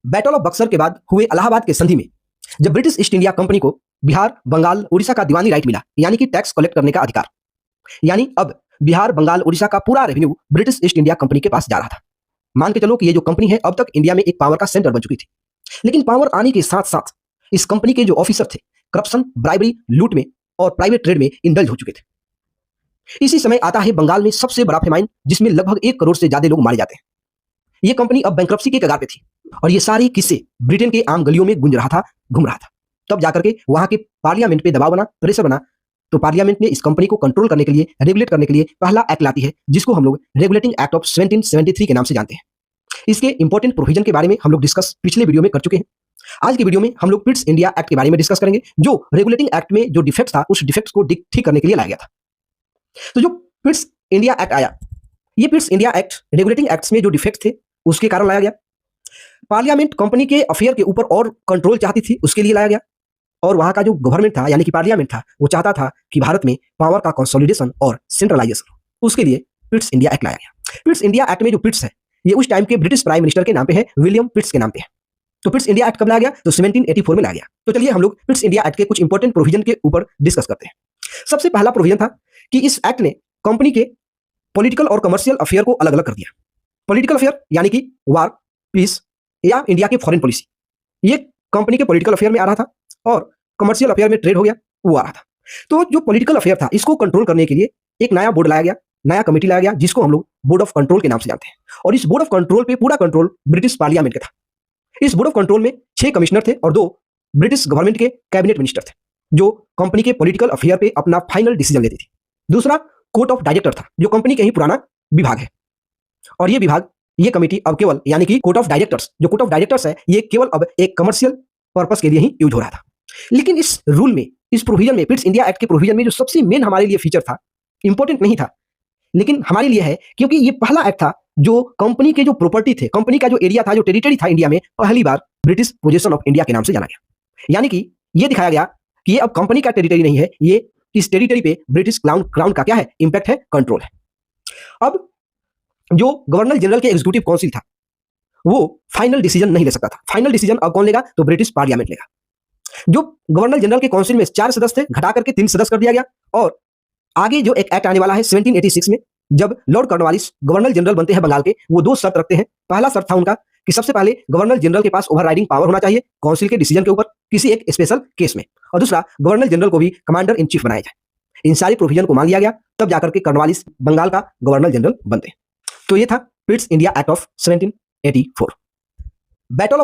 Battle of Buxar के बाद हुए इलाहाबाद के संधि में जब ब्रिटिश ईस्ट इंडिया कंपनी को बिहार, बंगाल, उड़ीसा का दीवानी राइट मिला, यानी कि टैक्स कलेक्ट करने का अधिकार, यानी अब बिहार, बंगाल, उड़ीसा का पूरा revenue British east India company के पास जा रहा था। मान के चलो कि ये जो कंपनी है अब तक इंडिया में एक पावर का सेंटर बन चुकी थी, लेकिन पावर आने के साथ साथ इस कंपनी के जो ऑफिसर थे करप्शन, ब्राइबरी, लूट में और प्राइवेट ट्रेड में इंडल्ज हो चुके थे। इसी समय आता है बंगाल में सबसे बड़ा फेमाइन, जिसमें लगभग 1 करोड़ से ज्यादा लोग मारे जाते हैं। ये कंपनी अब बैंक्रप्सी के कगार पे थी और ये सारी किस्से ब्रिटेन के आम गलियों में गूंज रहा था, घूम रहा था। तब जाकर के वहां के पार्लियामेंट पे दबाव बना, प्रेशर बना, तो पार्लियामेंट ने इस कंपनी को कंट्रोल करने के लिए, रेगुलेट करने के लिए पहला एक्ट लाती है, जिसको हम लोग रेगुलेटिंग एक्ट ऑफ 1773 के नाम से जानते हैं। इसके इंपॉर्टेंट प्रोविजन के बारे में हम लोग डिस्कस पिछले वीडियो में कर चुके हैं। आज की वीडियो में हम लोग पिट्स इंडिया एक्ट के बारे में डिस्कस करेंगे, जो रेगुलेटिंग एक्ट में जो डिफेक्ट था उस डिफेक्ट को ठीक करने के लिए लाया गया था। तो जो पिट्स इंडिया एक्ट आया, ये Pitt's India act regulating acts में जो डिफेक्ट थे उसके कारण लाया गया। पार्लियामेंट कंपनी के अफेयर के ऊपर और कंट्रोल चाहती थी, उसके लिए लाया गया। और वहां का जो गवर्नमेंट था यानी कि पार्लियामेंट था, वो चाहता था कि भारत में पावर का कंसोलिडेशन और सेंट्रलाइजेशन हो, उसके लिए पिट्स इंडिया एक्ट लाया गया। पिट्स इंडिया एक्ट में जो पिट्स है ये उस टाइम के ब्रिटिश प्राइम मिनिस्टर के नाम पे है, विलियम पिट्स के नाम पे है। तो पिट्स इंडिया एक्ट कब लाया गया? तो 1784 में लाया गया। तो चलिए हम लोग पिट्स इंडिया एक्ट के कुछ इंपॉर्टेंट प्रोविजन के ऊपर डिस्कस करते हैं। सबसे पहला प्रोविजन था कि इस एक्ट ने कंपनी के पॉलिटिकल और कमर्शियल अफेयर को अलग अलग कर दिया। पॉलिटिकल अफेयर यानी कि वार, पीस या इंडिया की फॉरेन पॉलिसी, ये कंपनी के पॉलिटिकल अफेयर में आ रहा था, और कमर्शियल अफेयर में ट्रेड हो गया, वो आ रहा था। तो जो पॉलिटिकल अफेयर था इसको कंट्रोल करने के लिए एक नया बोर्ड लाया गया, नया कमेटी लाया गया, जिसको हम लोग बोर्ड ऑफ कंट्रोल के नाम से जानते हैं। और इस बोर्ड ऑफ कंट्रोल पे पूरा कंट्रोल ब्रिटिश पार्लियामेंट का था। इस बोर्ड ऑफ कंट्रोल में 6 कमिश्नर थे और 2 ब्रिटिश गवर्नमेंट के कैबिनेट मिनिस्टर थे, जो कंपनी के पॉलिटिकल अफेयर पे अपना फाइनल डिसीजन लेते थे। दूसरा कोर्ट ऑफ डायरेक्टर था, जो कंपनी का ही पुराना विभाग है, और ये विभाग, ये कमेटी अब केवल, यानी कि कोर्ट ऑफ डायरेक्टर्स, जो कोर्ट ऑफ डायरेक्टर्स है, ये केवल अब एक कमर्शियल पर्पस के लिए ही यूज हो रहा था। लेकिन इस रूल में, इस प्रोविजन में, पिट्स इंडिया एक्ट के प्रोविजन में जो सबसे मेन हमारे लिए फीचर था, इंपॉर्टेंट नहीं था लेकिन हमारे लिए है, क्योंकि ये पहला एक्ट था जो कंपनी के जो प्रॉपर्टी थे, कंपनी का जो एरिया था, जो टेरिटरी था इंडिया में, पहली बार ब्रिटिश पोजीशन ऑफ इंडिया के नाम से जाना गया। यानी कि ये दिखाया गया कि ये अब कंपनी का टेरिटरी नहीं है, ये इस टेरिटरी पे ब्रिटिश क्राउन का क्या है, इंपैक्ट है, कंट्रोल है। अब जो गवर्नर जनरल के एग्जीक्यूटिव काउंसिल था, वो फाइनल डिसीजन नहीं ले सकता था। फाइनल डिसीजन अब कौन लेगा? तो ब्रिटिश पार्लियामेंट लेगा। जो गवर्नर जनरल के काउंसिल में 4 सदस्य थे, घटा करके 3 सदस्य कर दिया गया। और आगे जो एक एक्ट आने वाला है 1786 में, जब लॉर्ड कॉर्नवालिस गवर्नर जनरल बनते हैं बंगाल के, वो 2 शर्त रखते हैं। पहला शर्त था उनका कि सबसे पहले गवर्नर जनरल के पास ओवरराइडिंग पावर होना चाहिए काउंसिल के डिसीजन के ऊपर किसी एक स्पेशल केस में, और दूसरा गवर्नर जनरल को भी कमांडर इन चीफ बनाया जाए। इन सारी प्रोविजन को मान लिया गया, तब जाकर के कॉर्नवालिस बंगाल का गवर्नर जनरल बनते हैं। तो ये था Pitt's India act of 1784। Battle